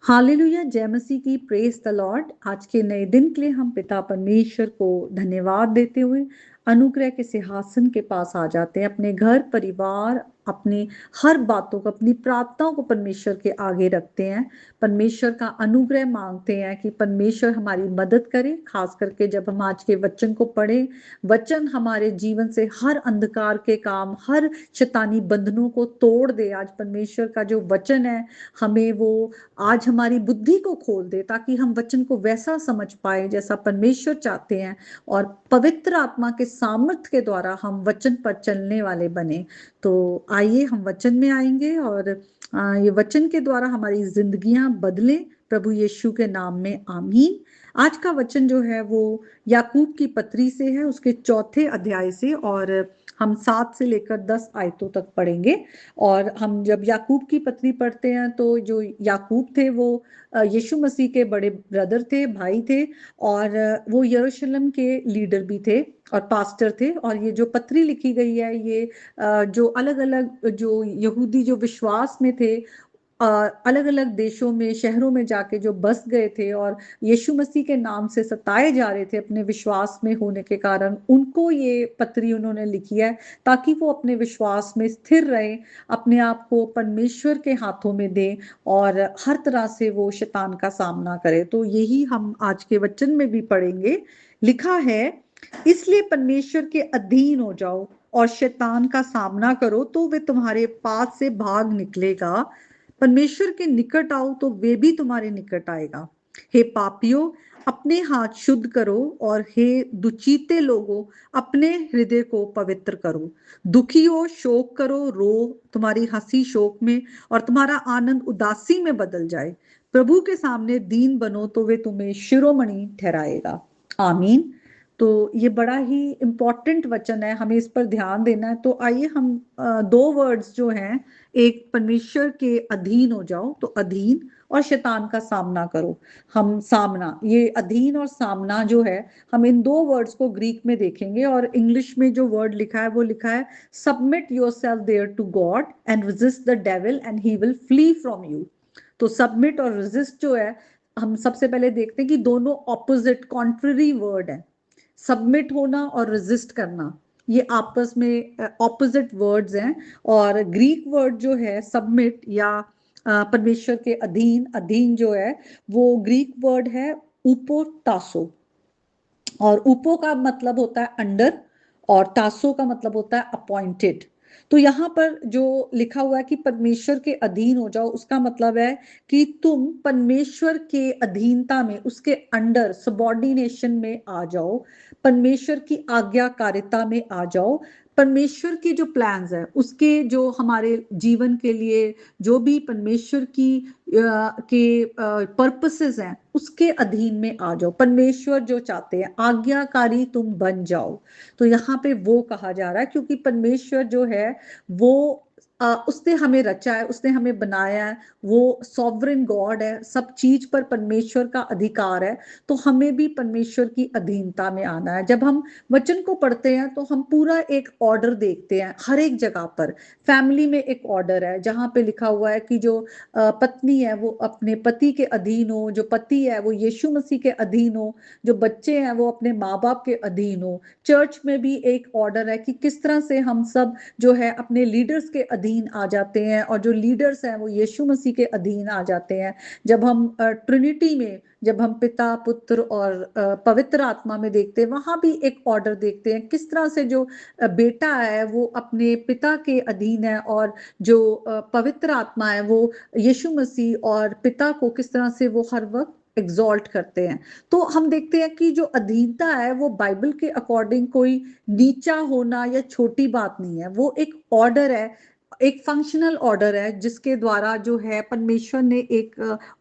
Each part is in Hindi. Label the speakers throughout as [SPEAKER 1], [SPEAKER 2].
[SPEAKER 1] हालेलुया, जय मसीह की, प्रेज द लॉर्ड। आज के नए दिन के लिए हम पिता परमेश्वर को धन्यवाद देते हुए अनुग्रह के सिंहासन के पास आ जाते हैं। अपने घर परिवार, अपनी हर बातों को, अपनी प्रार्थनाओं को परमेश्वर के आगे रखते हैं। परमेश्वर का अनुग्रह मांगते हैं कि परमेश्वर हमारी मदद करे। खास करके जब हम आज के वचन को पढ़ें, वचन हमारे जीवन से हर अंधकार के काम, हर शैतानी बंधनों को तोड़ दे। आज परमेश्वर का जो वचन है, हमें वो आज हमारी बुद्धि को खोल दे, ताकि हम वचन को वैसा समझ पाए जैसा परमेश्वर चाहते हैं, और पवित्र आत्मा के सामर्थ्य के द्वारा हम वचन पर चलने वाले बने। तो आइए हम वचन में आएंगे और ये वचन के द्वारा हमारी जिंदगियां बदलें, प्रभु यीशु के नाम में आमीन। आज का वचन जो है वो याकूब की पत्री से है, उसके 4 अध्याय से, और हम 7 से लेकर 10 आयतों तक पढ़ेंगे। और हम जब याकूब की पत्री पढ़ते हैं तो जो याकूब थे वो यीशु मसीह के बड़े ब्रदर थे, भाई थे, और वो यरूशलेम के लीडर भी थे और पास्टर थे। और ये जो पत्री लिखी गई है, ये जो अलग अलग जो यहूदी जो विश्वास में थे, अलग अलग देशों में, शहरों में जाके जो बस गए थे और यीशु मसीह के नाम से सताए जा रहे थे अपने विश्वास में होने के कारण, उनको ये पत्री उन्होंने लिखी है, ताकि वो अपने विश्वास में स्थिर रहें, अपने आप को परमेश्वर के हाथों में दें और हर तरह से वो शैतान का सामना करें। तो यही हम आज के वचन में भी पढ़ेंगे। लिखा है, इसलिए परमेश्वर के अधीन हो जाओ और शैतान का सामना करो, तो वे तुम्हारे पास से भाग निकलेगा। परमेश्वर के निकट आओ तो वे भी तुम्हारे निकट आएगा। हे पापियों, अपने हाथ शुद्ध करो, और हे दुचीते लोगों, अपने हृदय को पवित्र करो। दुखी हो, शोक करो, रो, तुम्हारी हंसी शोक में और तुम्हारा आनंद उदासी में बदल जाए। प्रभु के सामने दीन बनो तो वे तुम्हें शिरोमणि ठहराएगा। आमीन। तो ये बड़ा ही इम्पोर्टेंट वचन है, हमें इस पर ध्यान देना है। तो आइए हम 2 वर्ड्स जो हैं, एक परमेश्वर के अधीन हो जाओ, तो अधीन, और शैतान का सामना करो। हम सामना, ये अधीन और सामना जो है, हम इन 2 वर्ड्स को ग्रीक में देखेंगे, और इंग्लिश में जो वर्ड लिखा है वो लिखा है, submit your self there to God and resist the devil and he will flee from you. तो सबमिट और रेजिस्ट जो है, हम सबसे पहले देखते हैं कि दोनों ऑपोजिट, कॉन्ट्ररी वर्ड है। सबमिट होना और रेजिस्ट करना, ये आपस में ऑपोजिट वर्ड्स हैं। और ग्रीक वर्ड जो है सबमिट, या परमेश्वर के अधीन, अधीन जो है वो ग्रीक वर्ड है उपोटासो। और उपो का मतलब होता है अंडर, और टासो का मतलब होता है अपॉइंटेड। तो यहाँ पर जो लिखा हुआ है कि परमेश्वर के अधीन हो जाओ, उसका मतलब है कि तुम परमेश्वर के अधीनता में, उसके अंडर, सबॉर्डिनेशन में आ जाओ, परमेश्वर की आज्ञाकारिता में आ जाओ। परमेश्वर के जो प्लान्स हैं, उसके जो हमारे जीवन के लिए जो भी परमेश्वर की के पर्पसेस हैं, उसके अधीन में आ जाओ। परमेश्वर जो चाहते हैं, आज्ञाकारी तुम बन जाओ। तो यहाँ पे वो कहा जा रहा है, क्योंकि परमेश्वर जो है वो उसने हमें रचा है, उसने हमें बनाया है, वो सॉवरेन गॉड है, सब चीज पर परमेश्वर का अधिकार है। तो हमें भी परमेश्वर की अधीनता में आना है। जब हम वचन को पढ़ते हैं तो हम पूरा एक ऑर्डर देखते हैं हर एक जगह पर। फैमिली में एक ऑर्डर है, जहां पे लिखा हुआ है कि जो पत्नी है वो अपने पति के अधीन हो, जो पति है वो यीशु मसीह के अधीन हो, जो बच्चे हैं वो अपने माँ बाप के अधीन हो। चर्च में भी एक ऑर्डर है कि किस तरह से हम सब जो है अपने लीडर्स के अधीन आ जाते हैं, और जो लीडर्स हैं वो यीशु मसीह के अधीन आ जाते हैं। जब हम ट्रिनिटी में, जब हम पिता, पुत्र और पवित्र आत्मा में देखते हैं, वहां भी एक ऑर्डर देखते हैं, किस तरह से जो बेटा है वो अपने पिता के अधीन है, और जो पवित्र आत्मा है वो यीशु मसीह और पिता को किस तरह से वो हर वक्त एग्जॉल्ट करते हैं। तो हम देखते हैं कि जो अधीनता है वो बाइबल के अकॉर्डिंग कोई नीचा होना या छोटी बात नहीं है, वो एक ऑर्डर है, एक फंक्शनल ऑर्डर है, जिसके द्वारा जो है परमेश्वर ने एक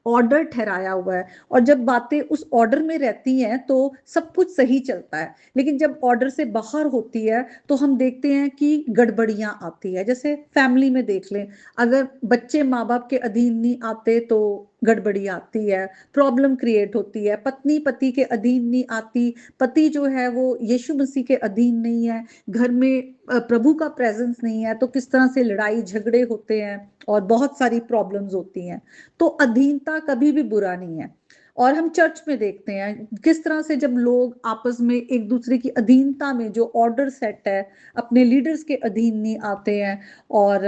[SPEAKER 1] ऑर्डर ठहराया हुआ है। और जब बातें उस ऑर्डर में रहती हैं तो सब कुछ सही चलता है। लेकिन जब ऑर्डर से बाहर होती है तो हम देखते हैं कि गड़बड़ियां आती है। जैसे फैमिली में देख लें, अगर बच्चे माँ बाप के अधीन नहीं आते तो गड़बड़ी आती है, प्रॉब्लम क्रिएट होती है, पत्नी पति के अधीन नहीं आती, पति जो है वो यीशु मसीह के अधीन नहीं है, घर में प्रभु का प्रेजेंस नहीं है, तो किस तरह से लड़ाई झगड़े होते हैं और बहुत सारी प्रॉब्लम्स होती हैं। तो अधीनता कभी भी बुरा नहीं है। और हम चर्च में देखते हैं किस तरह से जब लोग आपस में एक दूसरे की अधीनता में, जो ऑर्डर सेट है, अपने लीडर्स के अधीन नहीं आते हैं और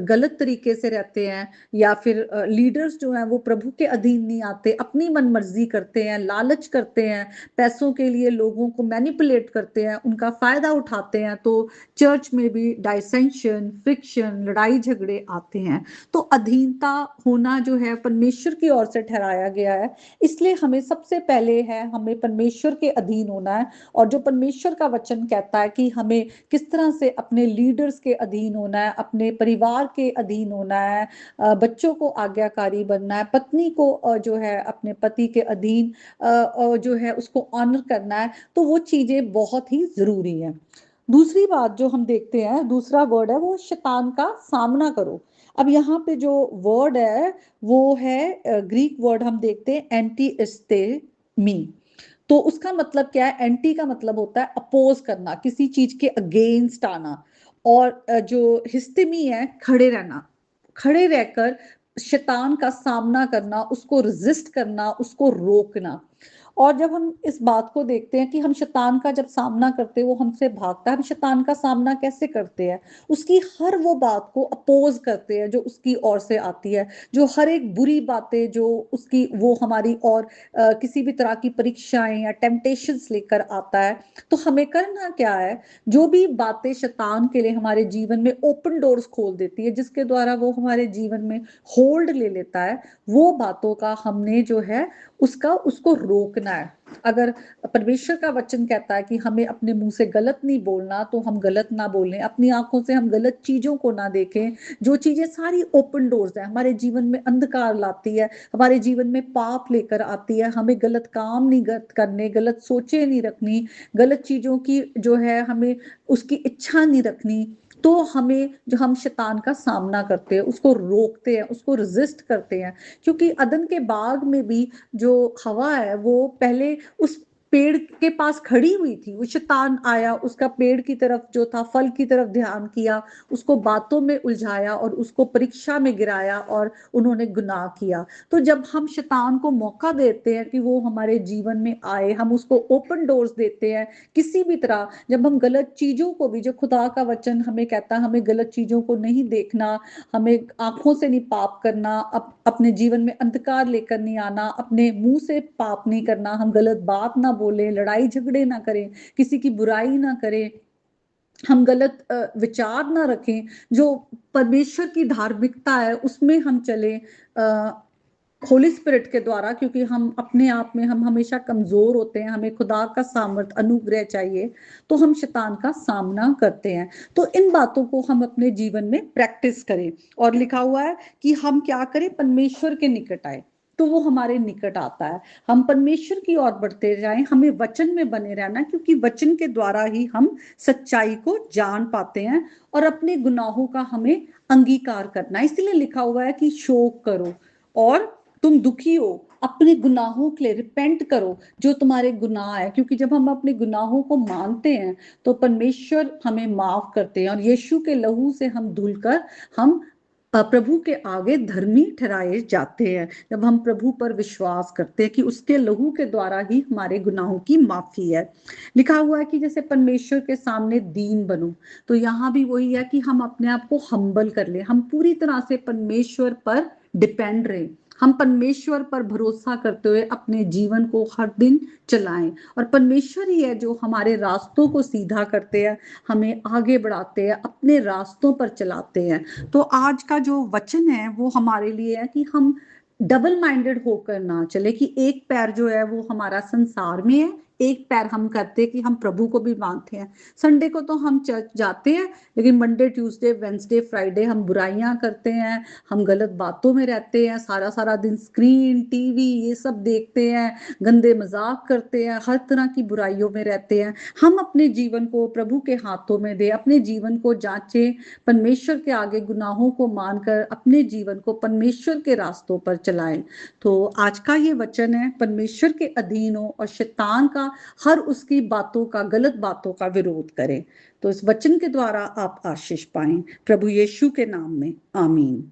[SPEAKER 1] गलत तरीके से रहते हैं, या फिर लीडर्स जो हैं वो प्रभु के अधीन नहीं आते, अपनी मन मर्जी करते हैं, लालच करते हैं, पैसों के लिए लोगों को मैनिपुलेट करते हैं, उनका फायदा उठाते हैं, तो चर्च में भी डाइसेंशन, फ्रिक्शन, लड़ाई झगड़े आते हैं। तो अधीनता होना जो है परमेश्वर की ओर से ठहराया गया है, इसलिए हमें सबसे पहले है हमें परमेश्वर के अधीन होना है। और जो परमेश्वर का वचन कहता है कि हमें किस तरह से अपने लीडर्स के अधीन होना है, अपने परिवार के अधीन होना है, बच्चों को आज्ञाकारी बनना है, पत्नी को जो है अपने पति के अधीन जो है उसको ऑनर करना है, तो वो चीजें बहुत ही जरूरी है। दूसरी बात जो हम देखते हैं, दूसरा वर्ड है वो शैतान का सामना करो। अब यहाँ पे जो वर्ड है वो है ग्रीक वर्ड, हम देखते हैं एंटीस्टेमी। तो उसका मतलब क्या है? एंटी का मतलब होता है अपोज करना, किसी चीज के अगेंस्ट आना। और जो हिस्टेमी है खड़े रहना, खड़े रहकर शैतान का सामना करना, उसको रेजिस्ट करना, उसको रोकना। और जब हम इस बात को देखते हैं कि हम शैतान का जब सामना करते हैं वो हमसे भागता है, हम शैतान का सामना कैसे करते हैं? उसकी हर वो बात को अपोज करते हैं जो उसकी ओर से आती है, जो हर एक बुरी बातें जो उसकी वो हमारी और किसी भी तरह की परीक्षाएं या टेम्पटेशंस लेकर आता है। तो हमें करना क्या है? जो भी बातें शैतान के लिए हमारे जीवन में ओपन डोर्स खोल देती है, जिसके द्वारा वो हमारे जीवन में होल्ड ले लेता है, वो बातों का हमने जो है उसको रोकना है। अगर परमेश्वर का वचन कहता है कि हमें अपने मुंह से गलत नहीं बोलना, तो हम गलत ना बोलें, अपनी आंखों से हम गलत चीजों को ना देखें। जो चीजें सारी ओपन डोर्स है, हमारे जीवन में अंधकार लाती है, हमारे जीवन में पाप लेकर आती है, हमें गलत काम नहीं करने, गलत सोचे नहीं रखनी, गलत चीजों की जो है हमें उसकी इच्छा नहीं रखनी। तो हमें जो हम शैतान का सामना करते हैं, उसको रोकते हैं, उसको रेजिस्ट करते हैं। क्योंकि अदन के बाग में भी जो हवा है वो पहले उस पेड़ के पास खड़ी हुई थी, वो शैतान आया, उसका पेड़ की तरफ जो था फल की तरफ ध्यान किया, उसको बातों में उलझाया और उसको परीक्षा में गिराया और उन्होंने गुनाह किया। तो जब हम शैतान को मौका देते हैं कि वो हमारे जीवन में आए, हम उसको ओपन डोर्स देते हैं किसी भी तरह, जब हम गलत चीजों को भी, जो खुदा का वचन हमें कहता है हमें गलत चीजों को नहीं देखना, हमें आंखों से नहीं पाप करना, अपने जीवन में अंधकार लेकर नहीं आना, अपने मुंह से पाप नहीं करना, हम गलत बात ना बोले, लड़ाई झगड़े ना करें, किसी की बुराई ना करें, हम गलत विचार ना रखें, जो परमेश्वर की धार्मिकता है उसमें हम चले होली स्पिरिट के द्वारा। क्योंकि हम अपने आप में हम हमेशा कमजोर होते हैं, हमें खुदा का सामर्थ अनुग्रह चाहिए, तो हम शैतान का सामना करते हैं। तो इन बातों को हम अपने जीवन में प्रैक्टिस करें। और लिखा हुआ है कि हम क्या करें? परमेश्वर के निकट आए, तो वो हमारे निकट आता है। हम परमेश्वर की ओर बढ़ते जाएं, हमें वचन में बने रहना, क्योंकि वचन के द्वारा ही हम सच्चाई को जान पाते हैं और अपने गुनाहों का हमें अंगीकार करना है। इसलिए लिखा हुआ है कि शोक करो और तुम दुखी हो, अपने गुनाहों के लिए रिपेंट करो जो तुम्हारे गुनाह है। क्योंकि जब हम अपने गुनाहों को मानते हैं तो परमेश्वर हमें माफ करते हैं और यीशु के लहू से हम धुलकर हम प्रभु के आगे धर्मी ठहराए जाते हैं। जब हम प्रभु पर विश्वास करते हैं कि उसके लहू के द्वारा ही हमारे गुनाहों की माफी है। लिखा हुआ है कि जैसे परमेश्वर के सामने दीन बनो, तो यहाँ भी वही है कि हम अपने आप को हम्बल कर ले, हम पूरी तरह से परमेश्वर पर डिपेंड रहे, हम परमेश्वर पर भरोसा करते हुए अपने जीवन को हर दिन चलाएं। और परमेश्वर ही है जो हमारे रास्तों को सीधा करते हैं, हमें आगे बढ़ाते हैं, अपने रास्तों पर चलाते हैं। तो आज का जो वचन है वो हमारे लिए है कि हम डबल माइंडेड होकर ना चले, कि एक पैर जो है वो हमारा संसार में है, एक पैर हम करते कि हम प्रभु को भी मानते हैं। संडे को तो हम चर्च जाते हैं, लेकिन मंडे ट्यूसडे वेंसडे फ्राइडे हम बुराइयां करते हैं, हम गलत बातों में रहते हैं, सारा सारा दिन स्क्रीन टीवी ये सब देखते हैं, गंदे मजाक करते हैं, हर तरह की बुराइयों में रहते हैं। हम अपने जीवन को प्रभु के हाथों में दे, अपने जीवन को जांचें, परमेश्वर के आगे गुनाहों को मानकर अपने जीवन को परमेश्वर के रास्तों पर चलाएं। तो आज का ये वचन है, परमेश्वर के अधीन हो और शैतान का हर उसकी बातों का, गलत बातों का विरोध करें। तो इस वचन के द्वारा आप आशीष पाएं, प्रभु यीशु के नाम में, आमीन।